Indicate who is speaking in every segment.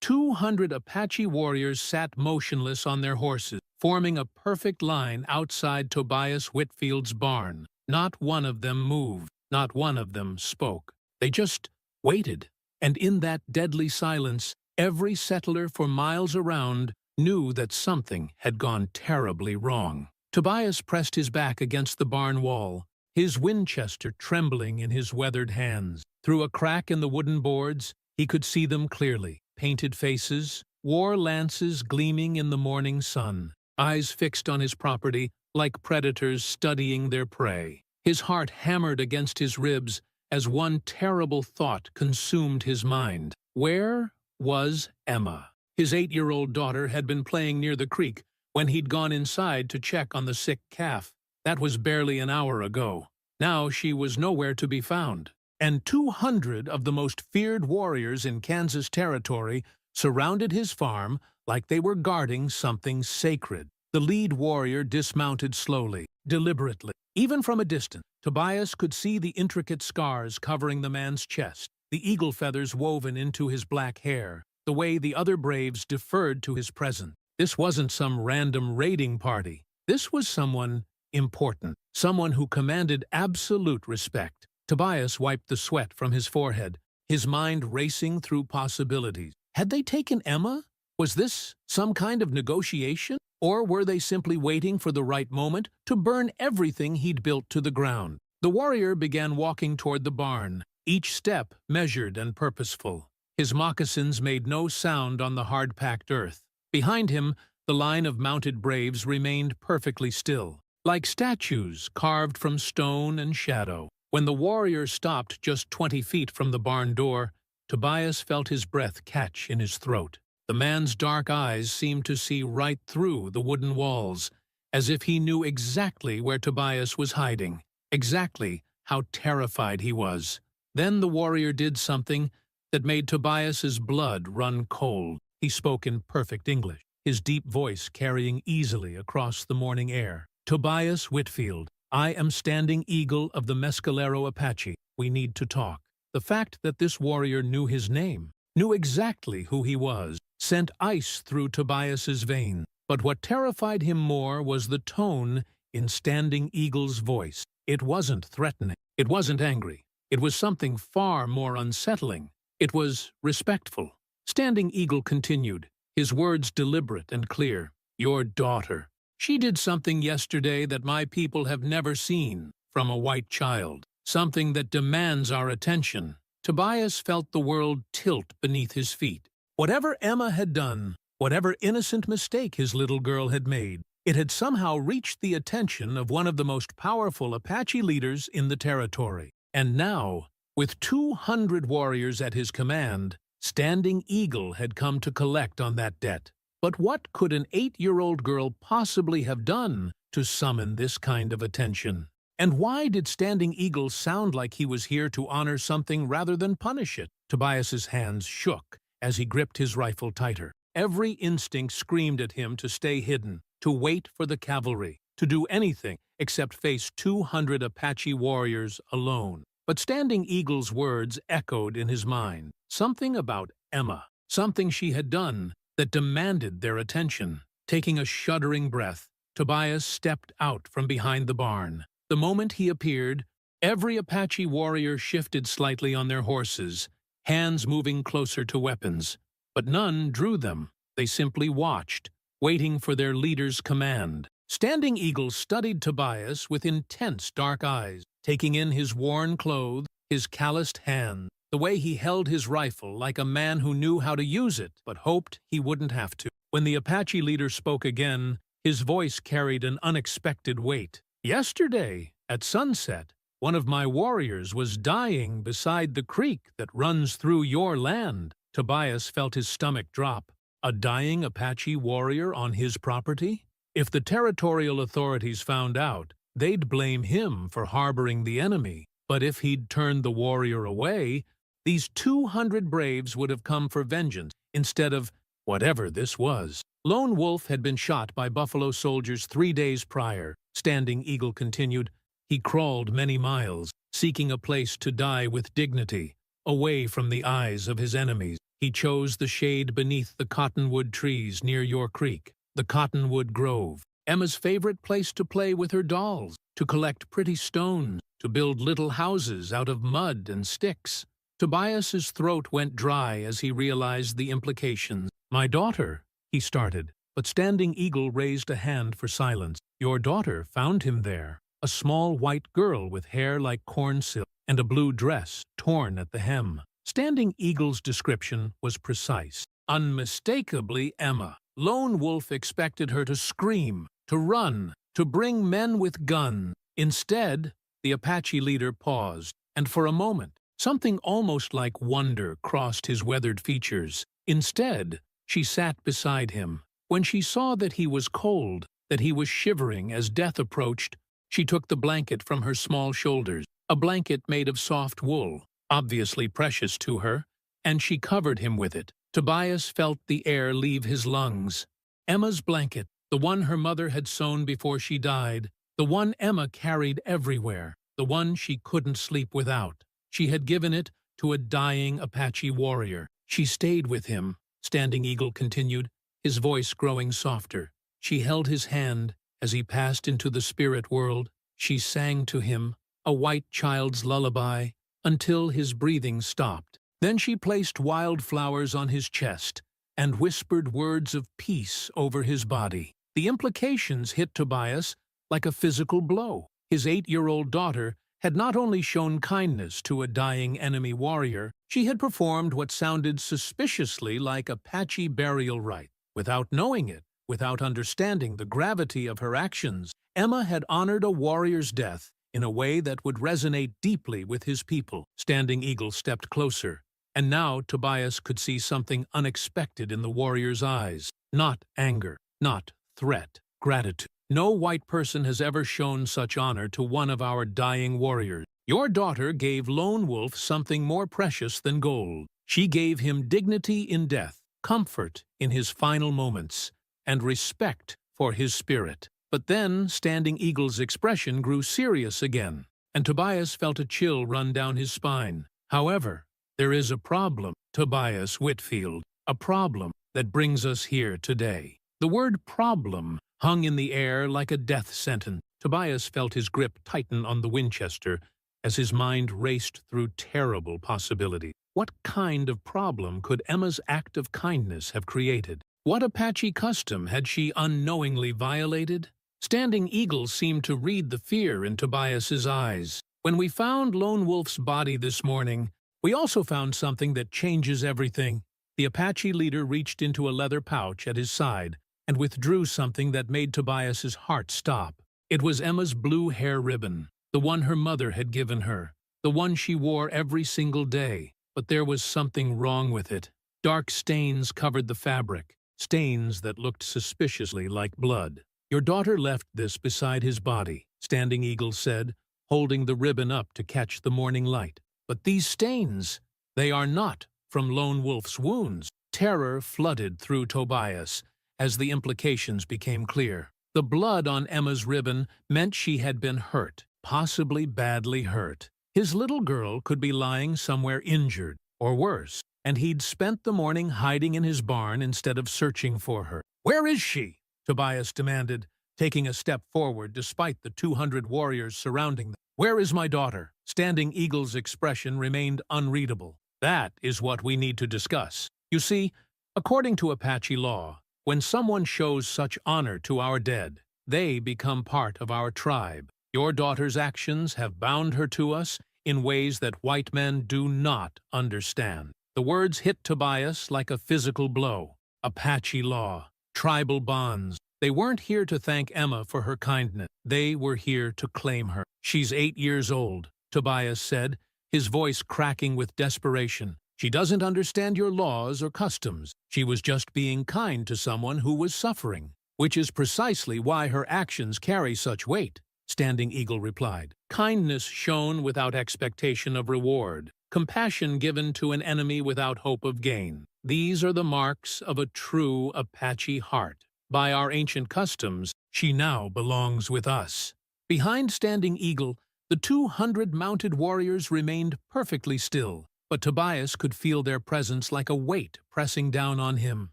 Speaker 1: 200 Apache warriors sat motionless on their horses, forming a perfect line outside Tobias Whitfield's barn. Not one of them moved, not one of them spoke. They just waited, and in that deadly silence, every settler for miles around knew that something had gone terribly wrong. Tobias pressed his back against the barn wall, his Winchester trembling in his weathered hands. Through a crack in the wooden boards, he could see them clearly. Painted faces, war lances gleaming in the morning sun, eyes fixed on his property like predators studying their prey. His heart hammered against his ribs as one terrible thought consumed his mind. Where was Emma? His 8-year-old daughter had been playing near the creek when he'd gone inside to check on the sick calf. That was barely an hour ago. Now she was nowhere to be found. And 200 of the most feared warriors in Kansas Territory surrounded his farm like they were guarding something sacred. The lead warrior dismounted slowly, deliberately. Even from a distance, Tobias could see the intricate scars covering the man's chest, the eagle feathers woven into his black hair, the way the other braves deferred to his presence. This wasn't some random raiding party. This was someone important, someone who commanded absolute respect. Tobias wiped the sweat from his forehead, his mind racing through possibilities. Had they taken Emma? Was this some kind of negotiation? Or were they simply waiting for the right moment to burn everything he'd built to the ground? The warrior began walking toward the barn, each step measured and purposeful. His moccasins made no sound on the hard-packed earth. Behind him, the line of mounted braves remained perfectly still, like statues carved from stone and shadow. When the warrior stopped just 20 feet from the barn door, Tobias felt his breath catch in his throat. The man's dark eyes seemed to see right through the wooden walls, as if he knew exactly where Tobias was hiding, exactly how terrified he was. Then the warrior did something that made Tobias's blood run cold. He spoke in perfect English, his deep voice carrying easily across the morning air. "Tobias Whitfield, I am Standing Eagle of the Mescalero Apache. We need to talk." The fact that this warrior knew his name, knew exactly who he was, sent ice through Tobias's veins. But what terrified him more was the tone in Standing Eagle's voice. It wasn't threatening. It wasn't angry. It was something far more unsettling. It was respectful. Standing Eagle continued, his words deliberate and clear. "Your daughter. She did something yesterday that my people have never seen from a white child. Something that demands our attention." Tobias felt the world tilt beneath his feet. Whatever Emma had done, whatever innocent mistake his little girl had made, it had somehow reached the attention of one of the most powerful Apache leaders in the territory. And now, with 200 warriors at his command, Standing Eagle had come to collect on that debt. But what could an 8-year-old girl possibly have done to summon this kind of attention? And why did Standing Eagle sound like he was here to honor something rather than punish it? Tobias's hands shook as he gripped his rifle tighter. Every instinct screamed at him to stay hidden, to wait for the cavalry, to do anything except face 200 Apache warriors alone. But Standing Eagle's words echoed in his mind. Something about Emma, something she had done that demanded their attention. Taking a shuddering breath, Tobias stepped out from behind the barn. The moment he appeared, every Apache warrior shifted slightly on their horses, hands moving closer to weapons. But none drew them. They simply watched, waiting for their leader's command. Standing Eagle studied Tobias with intense dark eyes, taking in his worn clothes, his calloused hands, the way he held his rifle like a man who knew how to use it but hoped he wouldn't have to. When the Apache leader spoke again, his voice carried an unexpected weight. "Yesterday, at sunset, one of my warriors was dying beside the creek that runs through your land." Tobias felt his stomach drop. A dying Apache warrior on his property? If the territorial authorities found out, they'd blame him for harboring the enemy. But if he'd turned the warrior away, these 200 braves would have come for vengeance instead of whatever this was. Lone Wolf had been shot by Buffalo soldiers 3 days prior, Standing Eagle continued. He crawled many miles, seeking a place to die with dignity, away from the eyes of his enemies. He chose the shade beneath the cottonwood trees near your creek, the Cottonwood Grove, Emma's favorite place to play with her dolls, to collect pretty stones, to build little houses out of mud and sticks. Tobias's throat went dry as he realized the implications. "My daughter," he started, but Standing Eagle raised a hand for silence. "Your daughter found him there, a small white girl with hair like corn silk and a blue dress torn at the hem." Standing Eagle's description was precise. Unmistakably Emma. Lone Wolf expected her to scream, to run, to bring men with guns. Instead, the Apache leader paused, and for a moment, something almost like wonder crossed his weathered features. Instead, she sat beside him. When she saw that he was cold, that he was shivering as death approached, she took the blanket from her small shoulders, a blanket made of soft wool, obviously precious to her, and she covered him with it. Tobias felt the air leave his lungs. Emma's blanket, the one her mother had sewn before she died, the one Emma carried everywhere, the one she couldn't sleep without. She had given it to a dying Apache warrior. She stayed with him, Standing Eagle continued, his voice growing softer. She held his hand as he passed into the spirit world. She sang to him, a white child's lullaby, until his breathing stopped. Then she placed wildflowers on his chest and whispered words of peace over his body. The implications hit Tobias like a physical blow. His 8-year-old daughter had not only shown kindness to a dying enemy warrior, she had performed what sounded suspiciously like Apache burial rite. Without knowing it, without understanding the gravity of her actions, Emma had honored a warrior's death in a way that would resonate deeply with his people. Standing Eagle stepped closer, and now Tobias could see something unexpected in the warrior's eyes. Not anger, not threat, gratitude. No white person has ever shown such honor to one of our dying warriors. Your daughter gave Lone Wolf something more precious than gold. She gave him dignity in death, comfort in his final moments, and respect for his spirit. But then Standing Eagle's expression grew serious again, and Tobias felt a chill run down his spine. "However, there is a problem, Tobias Whitfield, a problem that brings us here today." The word problem hung in the air like a death sentence. Tobias felt his grip tighten on the Winchester as his mind raced through terrible possibilities. What kind of problem could Emma's act of kindness have created? What Apache custom had she unknowingly violated? Standing Eagle seemed to read the fear in Tobias's eyes. "When we found Lone Wolf's body this morning, we also found something that changes everything." The Apache leader reached into a leather pouch at his side and withdrew something that made Tobias's heart stop. It was Emma's blue hair ribbon, the one her mother had given her, the one she wore every single day. But there was something wrong with it. Dark stains covered the fabric, stains that looked suspiciously like blood. "Your daughter left this beside his body," Standing Eagle said, holding the ribbon up to catch the morning light. "But these stains, they are not from Lone Wolf's wounds." Terror flooded through Tobias as the implications became clear. The blood on Emma's ribbon meant she had been hurt, possibly badly hurt. His little girl could be lying somewhere injured, or worse, and he'd spent the morning hiding in his barn instead of searching for her. "Where is she?" Tobias demanded, taking a step forward despite the 200 warriors surrounding them. "Where is my daughter?" Standing Eagle's expression remained unreadable. "That is what we need to discuss. You see, according to Apache law, when someone shows such honor to our dead, they become part of our tribe. Your daughter's actions have bound her to us in ways that white men do not understand." The words hit Tobias like a physical blow. Apache law, tribal bonds. They weren't here to thank Emma for her kindness. They were here to claim her. "She's 8 years old," Tobias said, his voice cracking with desperation. "She doesn't understand your laws or customs. She was just being kind to someone who was suffering, which is precisely why her actions carry such weight," Standing Eagle replied. "Kindness shown without expectation of reward. Compassion given to an enemy without hope of gain. These are the marks of a true Apache heart. By our ancient customs, she now belongs with us." Behind Standing Eagle, the 200 mounted warriors remained perfectly still, but Tobias could feel their presence like a weight pressing down on him.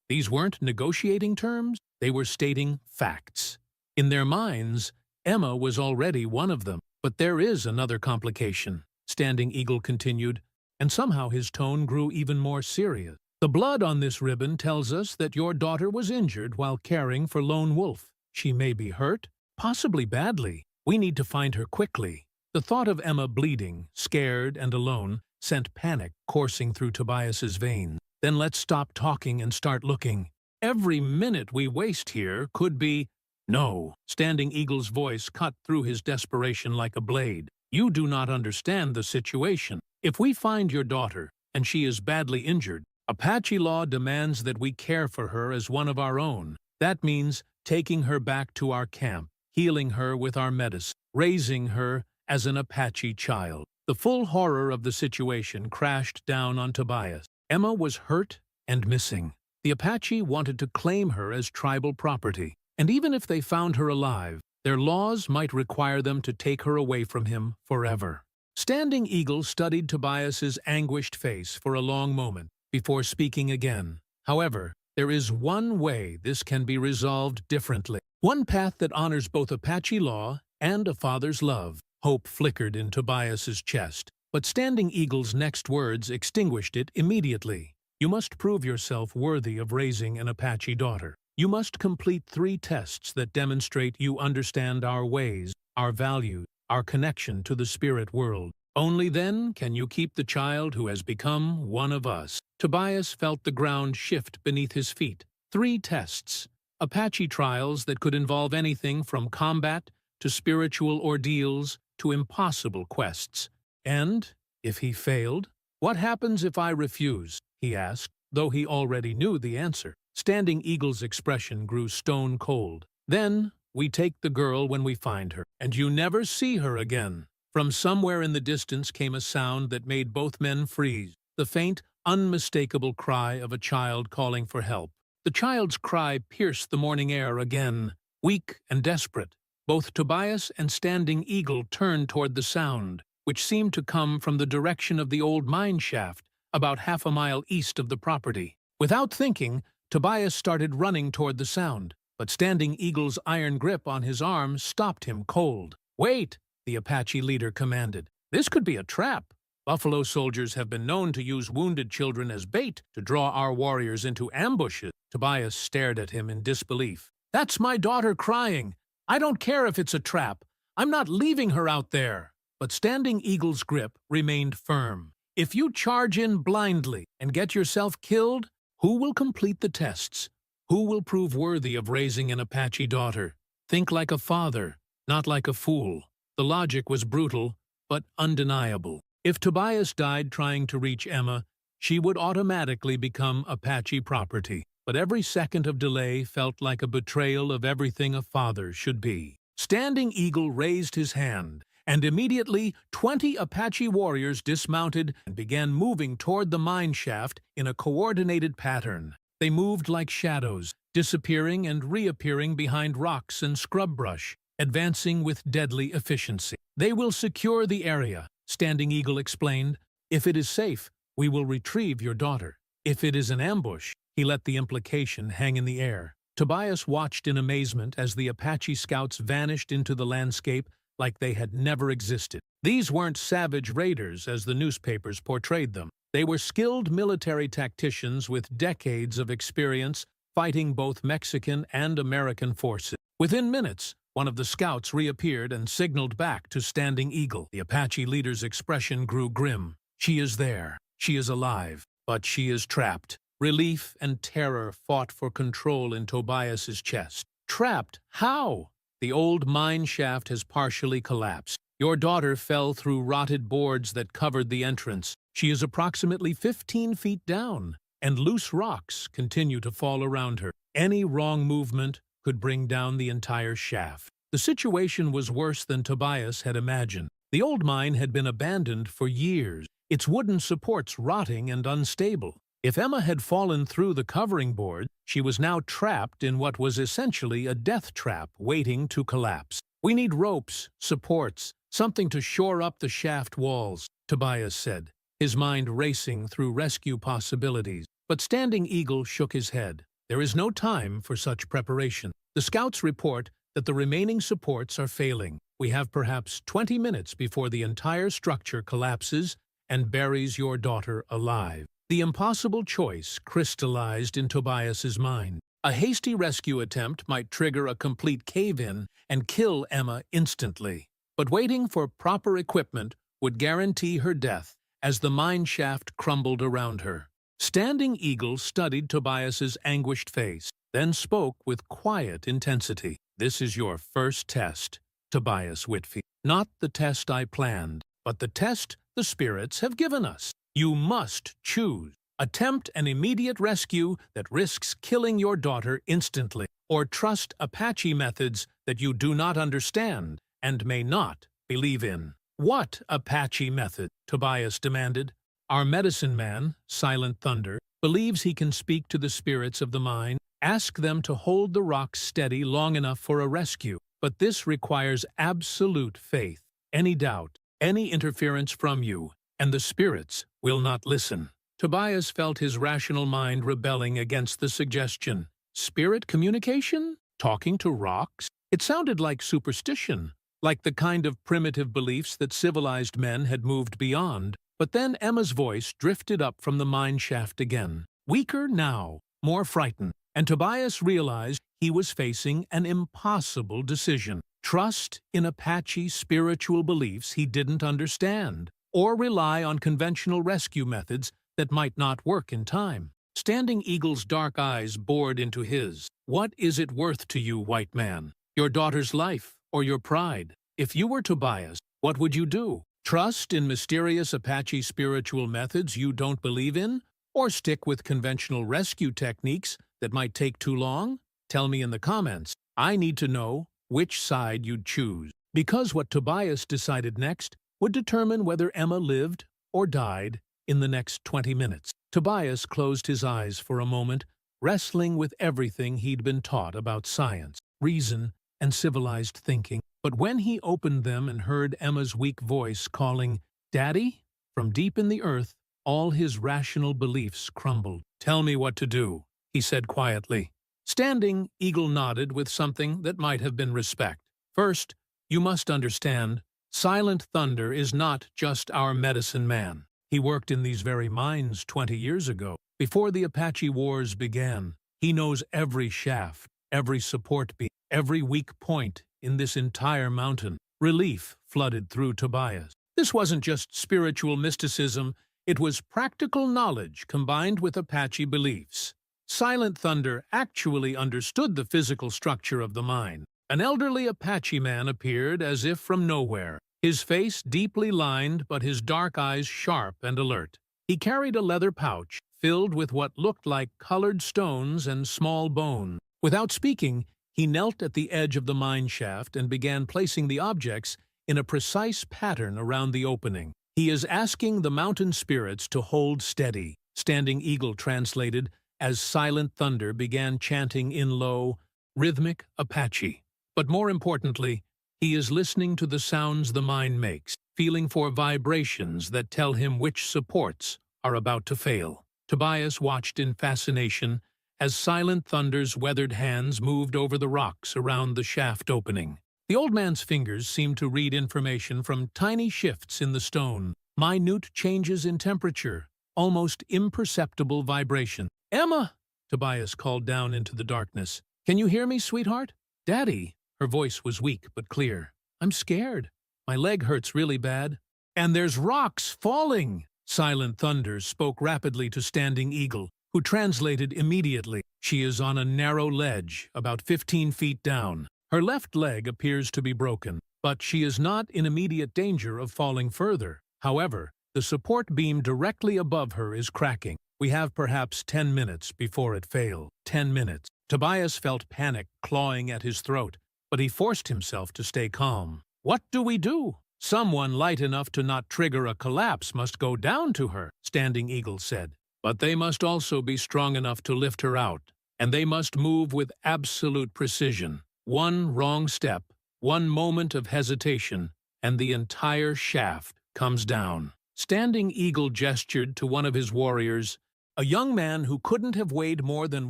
Speaker 1: These weren't negotiating terms, they were stating facts. In their minds, Emma was already one of them. But there is another complication, Standing Eagle continued, and somehow his tone grew even more serious. The blood on this ribbon tells us that your daughter was injured while caring for Lone Wolf. She may be hurt, possibly badly. We need to find her quickly. The thought of Emma bleeding, scared and alone, sent panic coursing through Tobias's veins. Then let's stop talking and start looking. Every minute we waste here could be— No, Standing Eagle's voice cut through his desperation like a blade. You do not understand the situation. If we find your daughter, and she is badly injured, Apache law demands that we care for her as one of our own. That means taking her back to our camp, healing her with our medicine, raising her as an Apache child. The full horror of the situation crashed down on Tobias. Emma was hurt and missing. The Apache wanted to claim her as tribal property. And even if they found her alive, their laws might require them to take her away from him forever. Standing Eagle studied Tobias's anguished face for a long moment before speaking again. However, there is one way this can be resolved differently. One path that honors both Apache law and a father's love. Hope flickered in Tobias's chest, but Standing Eagle's next words extinguished it immediately. You must prove yourself worthy of raising an Apache daughter. You must complete 3 tests that demonstrate you understand our ways, our values, our connection to the spirit world. Only then can you keep the child who has become one of us. Tobias felt the ground shift beneath his feet. 3 tests. Apache trials that could involve anything from combat to spiritual ordeals to impossible quests. And, if he failed, what happens if I refuse? He asked, though he already knew the answer. Standing Eagle's expression grew stone cold. Then, we take the girl when we find her, and you never see her again. From somewhere in the distance came a sound that made both men freeze. The faint, unmistakable cry of a child calling for help. The child's cry pierced the morning air again, weak and desperate. Both Tobias and Standing Eagle turned toward the sound, which seemed to come from the direction of the old mine shaft, about half a mile east of the property. Without thinking, Tobias started running toward the sound, but Standing Eagle's iron grip on his arm stopped him cold. "Wait!" the Apache leader commanded. "This could be a trap. Buffalo soldiers have been known to use wounded children as bait to draw our warriors into ambushes." Tobias stared at him in disbelief. "That's my daughter crying. I don't care if it's a trap. I'm not leaving her out there." But Standing Eagle's grip remained firm. "If you charge in blindly and get yourself killed, who will complete the tests? Who will prove worthy of raising an Apache daughter? Think like a father, not like a fool." The logic was brutal, but undeniable. If Tobias died trying to reach Emma, she would automatically become Apache property. But every second of delay felt like a betrayal of everything a father should be. Standing Eagle raised his hand, and immediately 20 Apache warriors dismounted and began moving toward the mine shaft in a coordinated pattern. They moved like shadows, disappearing and reappearing behind rocks and scrub brush, advancing with deadly efficiency. "They will secure the area," Standing Eagle explained. "If it is safe, we will retrieve your daughter. If it is an ambush," he let the implication hang in the air. Tobias watched in amazement as the Apache scouts vanished into the landscape like they had never existed. These weren't savage raiders as the newspapers portrayed them. They were skilled military tacticians with decades of experience fighting both Mexican and American forces. Within minutes, one of the scouts reappeared and signaled back to Standing Eagle. The Apache leader's expression grew grim. "She is there. She is alive. But she is trapped." Relief and terror fought for control in Tobias's chest. "Trapped? How?" "The old mine shaft has partially collapsed. Your daughter fell through rotted boards that covered the entrance. She is approximately 15 feet down, and loose rocks continue to fall around her. Any wrong movement could bring down the entire shaft." The situation was worse than Tobias had imagined. The old mine had been abandoned for years, its wooden supports rotting and unstable. If Emma had fallen through the covering board, she was now trapped in what was essentially a death trap waiting to collapse. "We need ropes, supports, something to shore up the shaft walls," Tobias said. his mind racing through rescue possibilities. But Standing Eagle shook his head. There is no time for such preparation. The scouts report that the remaining supports are failing. We have perhaps 20 minutes before the entire structure collapses and buries your daughter alive. The impossible choice crystallized in Tobias's mind. A hasty rescue attempt might trigger a complete cave-in and kill Emma instantly. But waiting for proper equipment would guarantee her death as the mine shaft crumbled around her. Standing Eagle studied Tobias's anguished face, then spoke with quiet intensity. "This is your first test, Tobias Whitfield. Not the test I planned, but the test the spirits have given us. You must choose. Attempt an immediate rescue that risks killing your daughter instantly, or trust Apache methods that you do not understand and may not believe in." "What Apache method?" Tobias demanded. "Our medicine man, Silent Thunder, believes he can speak to the spirits of the mine. Ask them to hold the rocks steady long enough for a rescue. But this requires absolute faith. Any doubt, any interference from you, and the spirits will not listen." Tobias felt his rational mind rebelling against the suggestion. Spirit communication? Talking to rocks? It sounded like superstition, like the kind of primitive beliefs that civilized men had moved beyond. But then Emma's voice drifted up from the mine shaft again. Weaker now, more frightened, and Tobias realized he was facing an impossible decision. Trust in Apache spiritual beliefs he didn't understand, or rely on conventional rescue methods that might not work in time. Standing Eagle's dark eyes bored into his. "What is it worth to you, white man? Your daughter's life or your pride? If you were Tobias, what would you do? Trust in mysterious Apache spiritual methods you don't believe in? Or stick with conventional rescue techniques that might take too long? Tell me in the comments. I need to know which side you'd choose. Because what Tobias decided next would determine whether Emma lived or died in the next 20 minutes. Tobias closed his eyes for a moment, wrestling with everything he'd been taught about science, reason, and civilized thinking. But when he opened them and heard Emma's weak voice calling, "Daddy," from deep in the earth, all his rational beliefs crumbled. "Tell me what to do," he said quietly. Standing Eagle nodded with something that might have been respect. "First, you must understand, Silent Thunder is not just our medicine man. He worked in these very mines 20 years ago, before the Apache Wars began. He knows every shaft, every support beam, every weak point in this entire mountain." Relief flooded through Tobias. This wasn't just spiritual mysticism, it was practical knowledge combined with Apache beliefs. Silent Thunder actually understood the physical structure of the mine. An elderly Apache man appeared as if from nowhere, his face deeply lined but his dark eyes sharp and alert. He carried a leather pouch filled with what looked like colored stones and small bone. Without speaking, he knelt at the edge of the mine shaft and began placing the objects in a precise pattern around the opening. "He is asking the mountain spirits to hold steady," Standing Eagle translated as Silent Thunder began chanting in low, rhythmic Apache. But more importantly, he is listening to the sounds the mine makes, feeling for vibrations that tell him which supports are about to fail. Tobias watched in fascination as Silent Thunder's weathered hands moved over the rocks around the shaft opening. The old man's fingers seemed to read information from tiny shifts in the stone, minute changes in temperature, almost imperceptible vibration. "Emma!" Tobias called down into the darkness. "Can you hear me, sweetheart?" "Daddy!" Her voice was weak but clear. "I'm scared. My leg hurts really bad." "And there's rocks falling!" Silent Thunder spoke rapidly to Standing Eagle, who translated immediately. "She is on a narrow ledge, about 15 feet down. Her left leg appears to be broken, but she is not in immediate danger of falling further. However, the support beam directly above her is cracking. We have perhaps 10 minutes before it fails." 10 minutes. Tobias felt panic clawing at his throat, but he forced himself to stay calm. "What do we do?" "Someone light enough to not trigger a collapse must go down to her," Standing Eagle said. "But they must also be strong enough to lift her out, and they must move with absolute precision. One wrong step, one moment of hesitation, and the entire shaft comes down." Standing Eagle gestured to one of his warriors, a young man who couldn't have weighed more than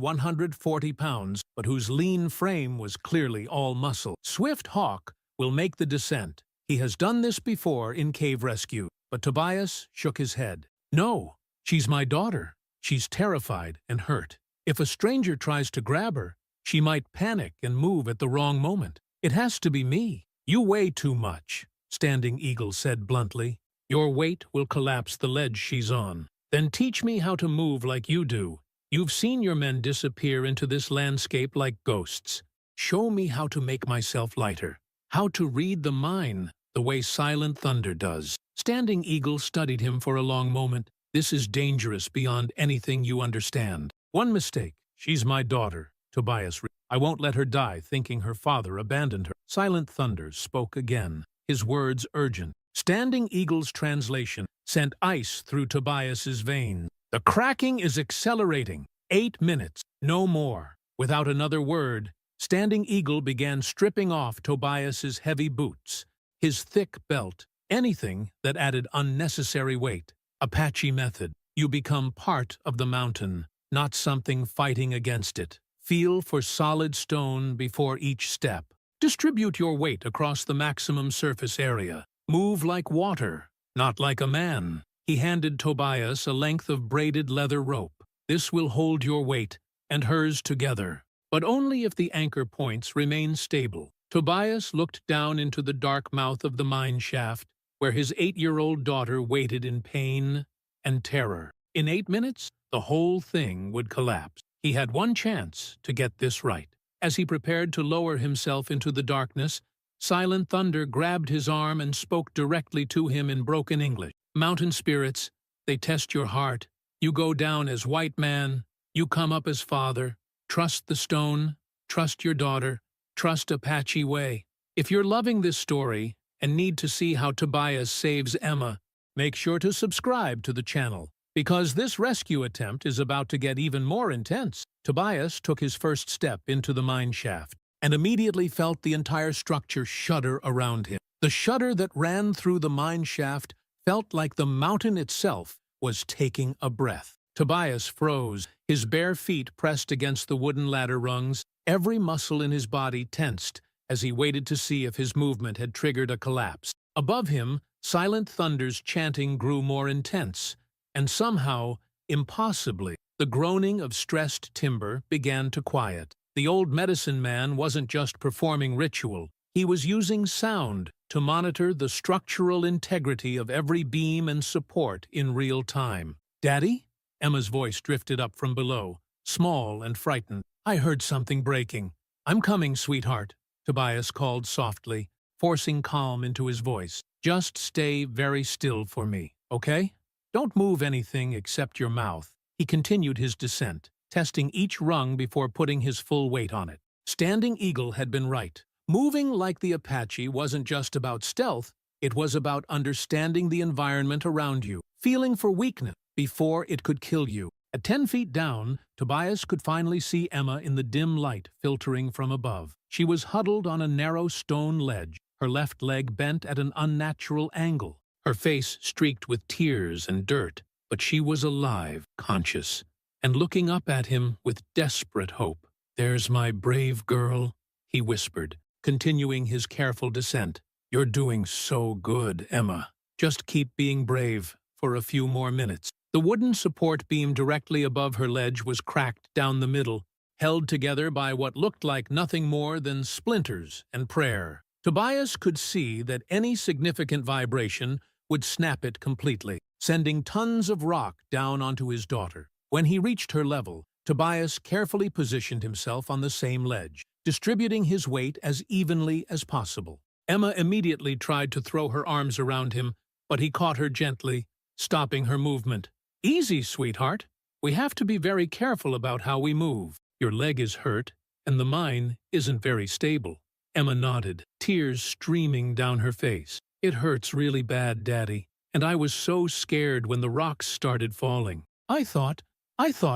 Speaker 1: 140 pounds, but whose lean frame was clearly all muscle. Swift Hawk will make the descent. He has done this before in cave rescue. But Tobias shook his head. No, she's my daughter. She's terrified and hurt. If a stranger tries to grab her, she might panic and move at the wrong moment. It has to be me. You weigh too much, Standing Eagle said bluntly. Your weight will collapse the ledge she's on. Then teach me how to move like you do. You've seen your men disappear into this landscape like ghosts. Show me how to make myself lighter. How to read the mind the way Silent Thunder does. Standing Eagle studied him for a long moment. This is dangerous beyond anything you understand. One mistake. She's my daughter, Tobias. I won't let her die thinking her father abandoned her. Silent Thunder spoke again, his words urgent. Standing Eagle's translation sent ice through Tobias's veins. The cracking is accelerating. 8 minutes, no more. Without another word, Standing Eagle began stripping off Tobias's heavy boots, his thick belt, anything that added unnecessary weight. Apache method. You become part of the mountain, not something fighting against it. Feel for solid stone before each step. Distribute your weight across the maximum surface area. Move like water, not like a man. He handed Tobias a length of braided leather rope. This will hold your weight and hers together, but only if the anchor points remain stable. Tobias looked down into the dark mouth of the mine shaft, where his 8-year-old daughter waited in pain and terror. In 8 minutes, the whole thing would collapse. He had one chance to get this right. As he prepared to lower himself into the darkness, Silent Thunder grabbed his arm and spoke directly to him in broken English. Mountain spirits, they test your heart. You go down as white man, you come up as father. Trust the stone, trust your daughter, trust Apache way. If you're loving this story and need to see how Tobias saves Emma, make sure to subscribe to the channel, because this rescue attempt is about to get even more intense. Tobias took his first step into the mine shaft and immediately felt the entire structure shudder around him. The shudder that ran through the mine shaft felt like the mountain itself was taking a breath. Tobias froze, his bare feet pressed against the wooden ladder rungs, every muscle in his body tensed as he waited to see if his movement had triggered a collapse. Above him, Silent Thunder's chanting grew more intense, and somehow, impossibly, the groaning of stressed timber began to quiet. The old medicine man wasn't just performing ritual, he was using sound to monitor the structural integrity of every beam and support in real time. "Daddy?" Emma's voice drifted up from below, small and frightened. "I heard something breaking." "I'm coming, sweetheart," Tobias called softly, forcing calm into his voice. "Just stay very still for me, okay? Don't move anything except your mouth." He continued his descent, testing each rung before putting his full weight on it. Standing Eagle had been right. Moving like the Apache wasn't just about stealth, it was about understanding the environment around you, feeling for weakness before it could kill you. At 10 feet down, Tobias could finally see Emma in the dim light filtering from above. She was huddled on a narrow stone ledge, her left leg bent at an unnatural angle, her face streaked with tears and dirt, but she was alive, conscious, and looking up at him with desperate hope. "There's my brave girl," he whispered, continuing his careful descent. "You're doing so good, Emma. Just keep being brave for a few more minutes." The wooden support beam directly above her ledge was cracked down the middle, held together by what looked like nothing more than splinters and prayer. Tobias could see that any significant vibration would snap it completely, sending tons of rock down onto his daughter. When he reached her level, Tobias carefully positioned himself on the same ledge, distributing his weight as evenly as possible. Emma immediately tried to throw her arms around him, but he caught her gently, stopping her movement. "Easy, sweetheart. We have to be very careful about how we move. Your leg is hurt, and the mine isn't very stable." Emma nodded, tears streaming down her face. "It hurts really bad, Daddy, and I was so scared when the rocks started falling. I thought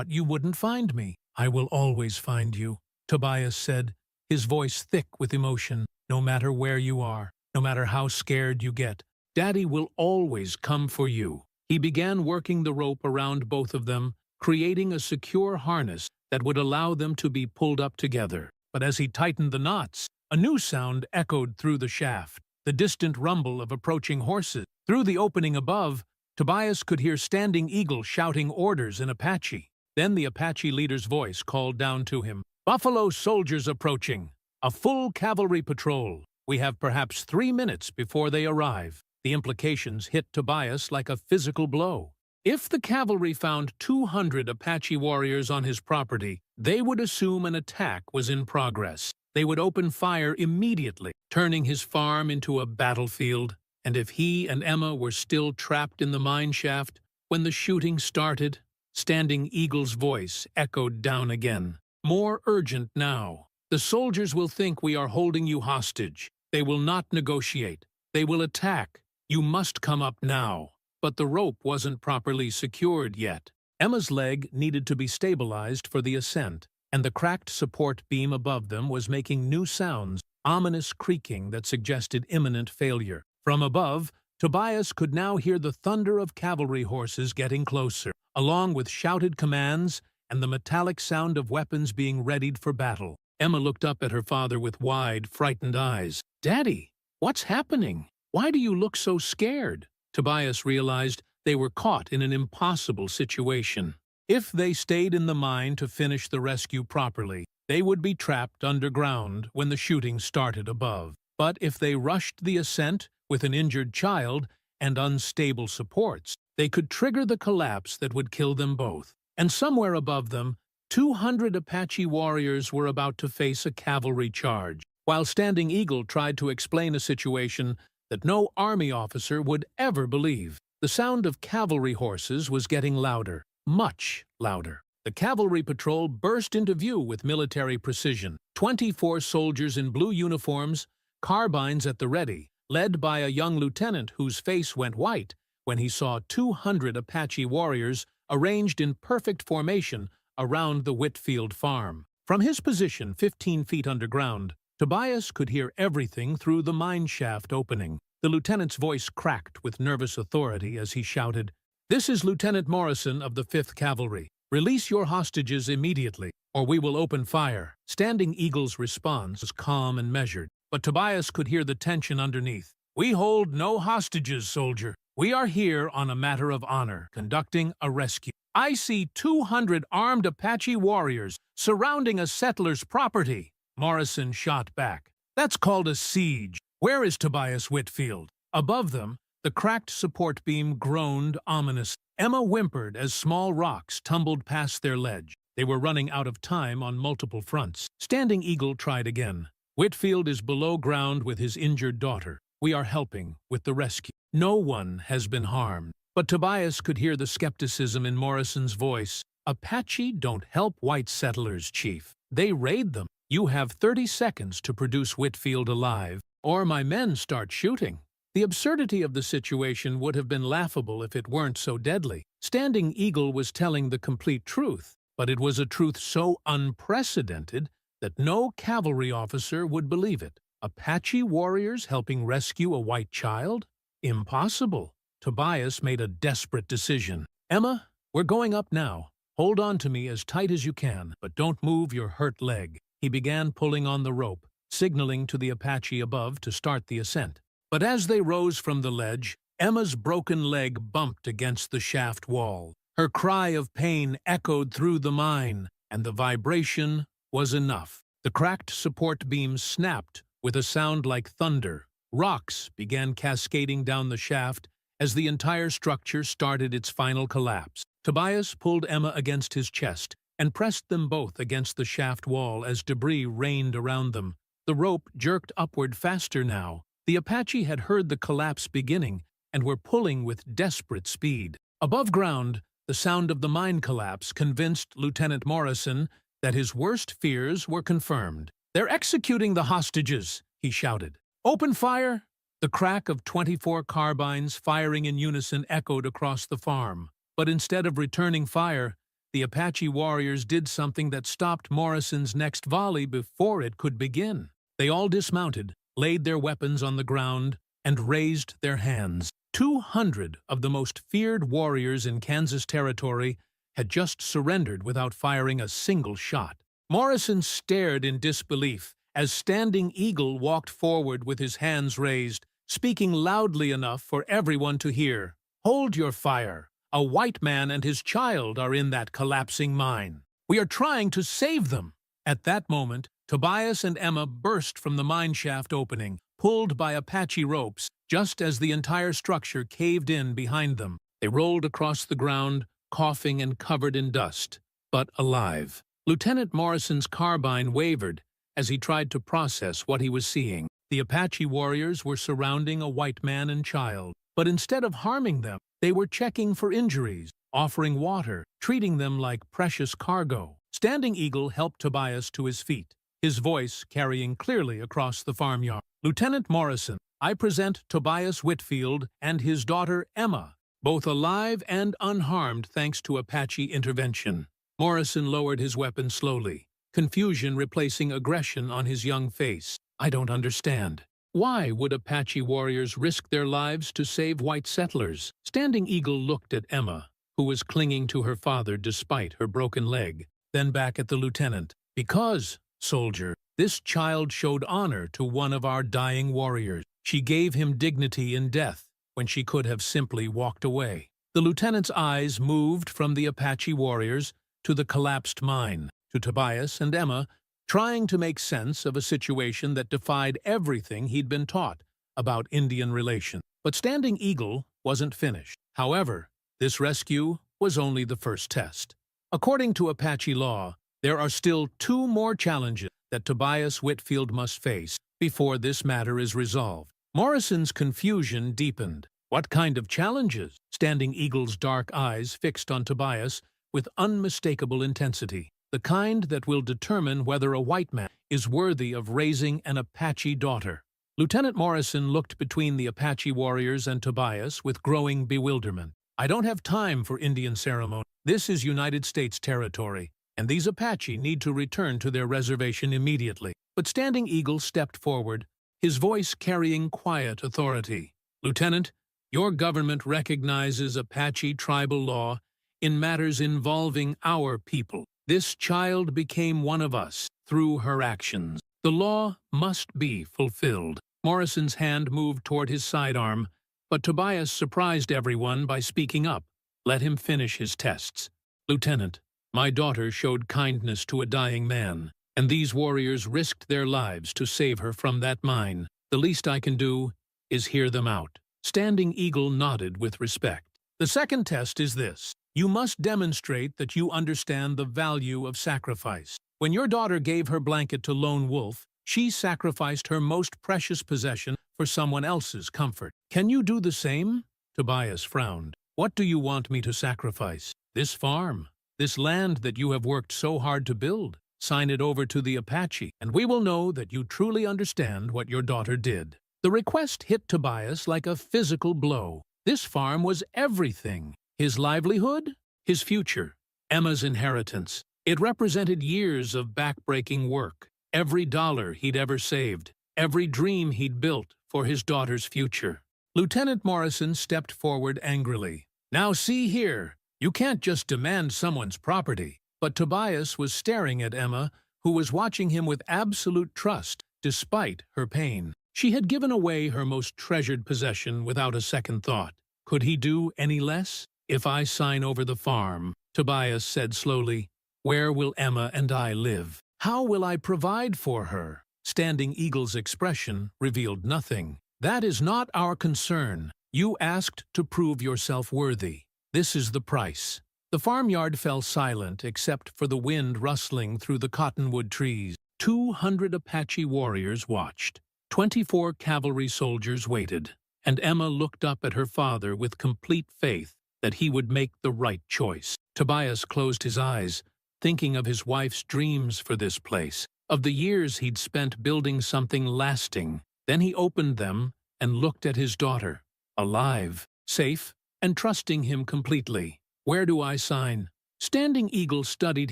Speaker 1: you wouldn't find me." "I will always find you," Tobias said, his voice thick with emotion. "No matter where you are, no matter how scared you get, Daddy will always come for you. He began working the rope around both of them, creating a secure harness that would allow them to be pulled up together. But as he tightened the knots, a new sound echoed through the shaft, the distant rumble of approaching horses. Through the opening above, Tobias could hear Standing Eagle shouting orders in Apache. Then the Apache leader's voice called down to him, "Buffalo soldiers approaching. A full cavalry patrol. We have perhaps 3 minutes before they arrive." The implications hit Tobias like a physical blow. If the cavalry found 200 Apache warriors on his property, they would assume an attack was in progress. They would open fire immediately, turning his farm into a battlefield. And if he and Emma were still trapped in the mine shaft when the shooting started, Standing Eagle's voice echoed down again. "More urgent now. The soldiers will think we are holding you hostage. They will not negotiate. They will attack. You must come up now." But the rope wasn't properly secured yet. Emma's leg needed to be stabilized for the ascent, and the cracked support beam above them was making new sounds, ominous creaking that suggested imminent failure. From above, Tobias could now hear the thunder of cavalry horses getting closer, along with shouted commands and the metallic sound of weapons being readied for battle. Emma looked up at her father with wide, frightened eyes. "Daddy, what's happening? Why do you look so scared?" Tobias realized they were caught in an impossible situation. If they stayed in the mine to finish the rescue properly, they would be trapped underground when the shooting started above. But if they rushed the ascent with an injured child and unstable supports, they could trigger the collapse that would kill them both. And somewhere above them, 200 Apache warriors were about to face a cavalry charge. While Standing Eagle tried to explain a situation that no army officer would ever believe, the sound of cavalry horses was getting louder, much louder. The cavalry patrol burst into view with military precision. 24 soldiers in blue uniforms, carbines at the ready, led by a young lieutenant whose face went white when he saw 200 Apache warriors arranged in perfect formation around the Whitfield farm. From his position 15 feet underground, Tobias could hear everything through the mine shaft opening. The lieutenant's voice cracked with nervous authority as he shouted, "This is Lieutenant Morrison of the 5th Cavalry. Release your hostages immediately, or we will open fire." Standing Eagle's response was calm and measured, but Tobias could hear the tension underneath. "We hold no hostages, soldier. We are here on a matter of honor, conducting a rescue. I see 200 armed Apache warriors surrounding a settler's property." Morrison shot back. "That's called a siege. Where is Tobias Whitfield?" Above them, the cracked support beam groaned ominously. Emma whimpered as small rocks tumbled past their ledge. They were running out of time on multiple fronts. Standing Eagle tried again. "Whitfield is below ground with his injured daughter. We are helping with the rescue. No one has been harmed." But Tobias could hear the skepticism in Morrison's voice. "Apache don't help white settlers, Chief. They raid them. You have 30 seconds to produce Whitfield alive, or my men start shooting." The absurdity of the situation would have been laughable if it weren't so deadly. Standing Eagle was telling the complete truth, but it was a truth so unprecedented that no cavalry officer would believe it. Apache warriors helping rescue a white child? Impossible. Tobias made a desperate decision. "Emma, we're going up now. Hold on to me as tight as you can, but don't move your hurt leg." He began pulling on the rope, signaling to the Apache above to start the ascent. But as they rose from the ledge, Emma's broken leg bumped against the shaft wall. Her cry of pain echoed through the mine, and the vibration was enough. The cracked support beam snapped with a sound like thunder. Rocks began cascading down the shaft as the entire structure started its final collapse. Tobias pulled Emma against his chest and pressed them both against the shaft wall as debris rained around them. The rope jerked upward faster now. The Apache had heard the collapse beginning and were pulling with desperate speed. Above ground, the sound of the mine collapse convinced Lieutenant Morrison that his worst fears were confirmed. "They're executing the hostages," he shouted. "Open fire!" The crack of 24 carbines firing in unison echoed across the farm. But instead of returning fire, the Apache warriors did something that stopped Morrison's next volley before it could begin. They all dismounted, laid their weapons on the ground, and raised their hands. 200 of the most feared warriors in Kansas Territory had just surrendered without firing a single shot. Morrison stared in disbelief as Standing Eagle walked forward with his hands raised, speaking loudly enough for everyone to hear. "Hold your fire. A white man and his child are in that collapsing mine. We are trying to save them." At that moment, Tobias and Emma burst from the mine shaft opening, pulled by Apache ropes, just as the entire structure caved in behind them. They rolled across the ground, coughing and covered in dust, but alive. Lieutenant Morrison's carbine wavered as he tried to process what he was seeing. The Apache warriors were surrounding a white man and child, but instead of harming them, they were checking for injuries, offering water, treating them like precious cargo. Standing Eagle helped Tobias to his feet, his voice carrying clearly across the farmyard. "Lieutenant Morrison, I present Tobias Whitfield and his daughter Emma, both alive and unharmed thanks to Apache intervention." Morrison lowered his weapon slowly, confusion replacing aggression on his young face. "I don't understand. Why would Apache warriors risk their lives to save white settlers?" Standing Eagle looked at Emma, who was clinging to her father despite her broken leg, then back at the lieutenant. "Because, soldier, this child showed honor to one of our dying warriors. She gave him dignity in death when she could have simply walked away." The lieutenant's eyes moved from the Apache warriors to the collapsed mine, to Tobias and Emma, trying to make sense of a situation that defied everything he'd been taught about Indian relations. But Standing Eagle wasn't finished. However, this rescue was only the first test. According to Apache law, there are still 2 more challenges that Tobias Whitfield must face before this matter is resolved. Morrison's confusion deepened. What kind of challenges? Standing Eagle's dark eyes fixed on Tobias with unmistakable intensity. The kind that will determine whether a white man is worthy of raising an Apache daughter. Lieutenant Morrison looked between the Apache warriors and Tobias with growing bewilderment. "I don't have time for Indian ceremony. This is United States territory, and these Apache need to return to their reservation immediately." But Standing Eagle stepped forward, his voice carrying quiet authority. "Lieutenant, your government recognizes Apache tribal law in matters involving our people. This child became one of us through her actions. The law must be fulfilled." Morrison's hand moved toward his sidearm, but Tobias surprised everyone by speaking up. "Let him finish his tests. Lieutenant, my daughter showed kindness to a dying man, and these warriors risked their lives to save her from that mine. The least I can do is hear them out." Standing Eagle nodded with respect. "The second test is this. You must demonstrate that you understand the value of sacrifice. When your daughter gave her blanket to Lone Wolf, she sacrificed her most precious possession for someone else's comfort. Can you do the same?" Tobias frowned. "What do you want me to sacrifice? This farm, this land that you have worked so hard to build? Sign it over to the Apache, and we will know that you truly understand what your daughter did." The request hit Tobias like a physical blow. This farm was everything. His livelihood, his future, Emma's inheritance. It represented years of back-breaking work, every dollar he'd ever saved, every dream he'd built for his daughter's future. Lieutenant Morrison stepped forward angrily. "Now see here, you can't just demand someone's property." But Tobias was staring at Emma, who was watching him with absolute trust, despite her pain. She had given away her most treasured possession without a second thought. Could he do any less? "If I sign over the farm," Tobias said slowly, "where will Emma and I live? How will I provide for her?" Standing Eagle's expression revealed nothing. "That is not our concern. You asked to prove yourself worthy. This is the price." The farmyard fell silent except for the wind rustling through the cottonwood trees. 200 Apache warriors watched. 24 cavalry soldiers waited, and Emma looked up at her father with complete faith that he would make the right choice. Tobias closed his eyes, thinking of his wife's dreams for this place, of the years he'd spent building something lasting. Then he opened them and looked at his daughter, alive, safe, and trusting him completely. "Where do I sign?" Standing Eagle studied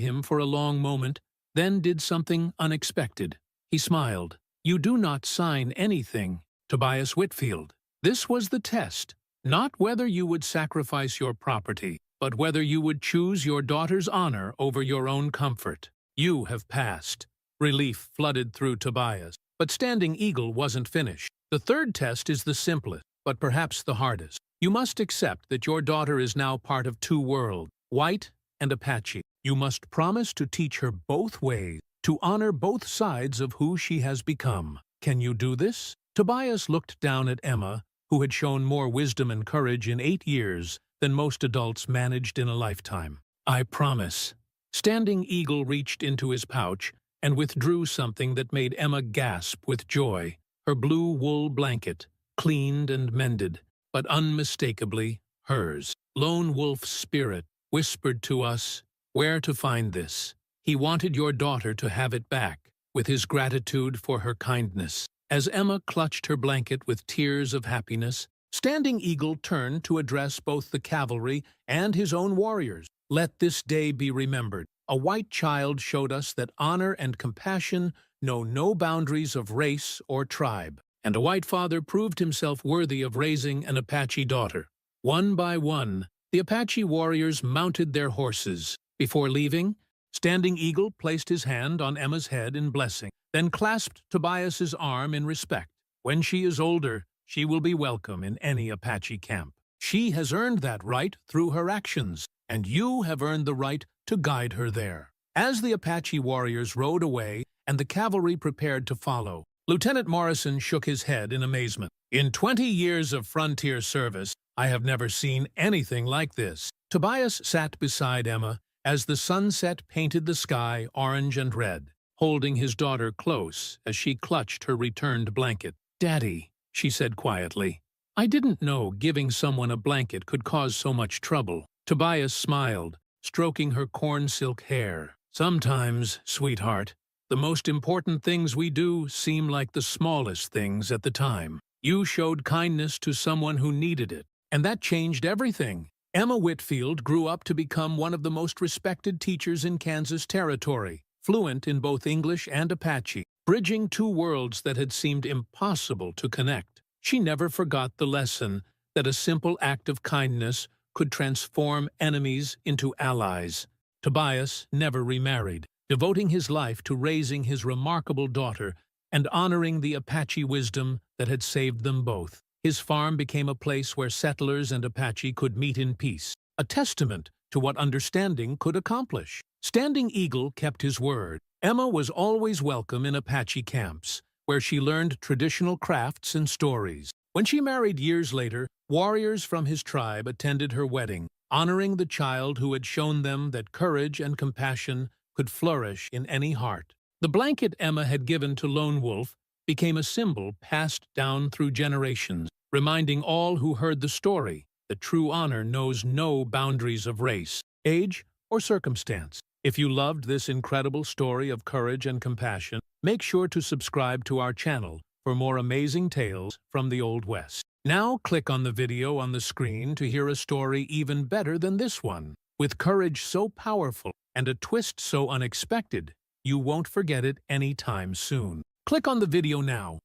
Speaker 1: him for a long moment, then did something unexpected. He smiled. "You do not sign anything, Tobias Whitfield. This was the test, not whether you would sacrifice your property, but whether you would choose your daughter's honor over your own comfort. You have passed. Relief flooded through Tobias. But Standing Eagle wasn't finished. The third test is the simplest, but perhaps the hardest. You must accept that your daughter is now part of two worlds, white and Apache. You must promise to teach her both ways, to honor both sides of who she has become. Can you do this? Tobias looked down at Emma, who had shown more wisdom and courage in 8 years than most adults managed in a lifetime. I promise. Standing Eagle reached into his pouch and withdrew something that made Emma gasp with joy. Her blue wool blanket, cleaned and mended, but unmistakably hers. Lone Wolf's spirit whispered to us where to find this. He wanted your daughter to have it back, with his gratitude for her kindness. As Emma clutched her blanket with tears of happiness, Standing Eagle turned to address both the cavalry and his own warriors. Let this day be remembered. A white child showed us that honor and compassion know no boundaries of race or tribe, and a white father proved himself worthy of raising an Apache daughter. One by one, the Apache warriors mounted their horses. Before leaving, Standing Eagle placed his hand on Emma's head in blessing, then clasped Tobias's arm in respect. When she is older, she will be welcome in any Apache camp. She has earned that right through her actions, and you have earned the right to guide her there. As the Apache warriors rode away and the cavalry prepared to follow, Lieutenant Morrison shook his head in amazement. In 20 years of frontier service, I have never seen anything like this. Tobias sat beside Emma as the sunset painted the sky orange and red, holding his daughter close as she clutched her returned blanket. "Daddy," she said quietly, "I didn't know giving someone a blanket could cause so much trouble." Tobias smiled, stroking her corn silk hair. "Sometimes, sweetheart, the most important things we do seem like the smallest things at the time. You showed kindness to someone who needed it, and that changed everything." Emma Whitfield grew up to become one of the most respected teachers in Kansas Territory, fluent in both English and Apache, bridging two worlds that had seemed impossible to connect. She never forgot the lesson that a simple act of kindness could transform enemies into allies. Tobias never remarried, devoting his life to raising his remarkable daughter and honoring the Apache wisdom that had saved them both. His farm became a place where settlers and Apache could meet in peace, a testament to what understanding could accomplish. Standing Eagle kept his word. Emma was always welcome in Apache camps, where she learned traditional crafts and stories. When she married years later, warriors from his tribe attended her wedding, honoring the child who had shown them that courage and compassion could flourish in any heart. The blanket Emma had given to Lone Wolf became a symbol passed down through generations, reminding all who heard the story that true honor knows no boundaries of race, age, or circumstance. If you loved this incredible story of courage and compassion, make sure to subscribe to our channel for more amazing tales from the Old West. Now click on the video on the screen to hear a story even better than this one. With courage so powerful and a twist so unexpected, you won't forget it anytime soon. Click on the video now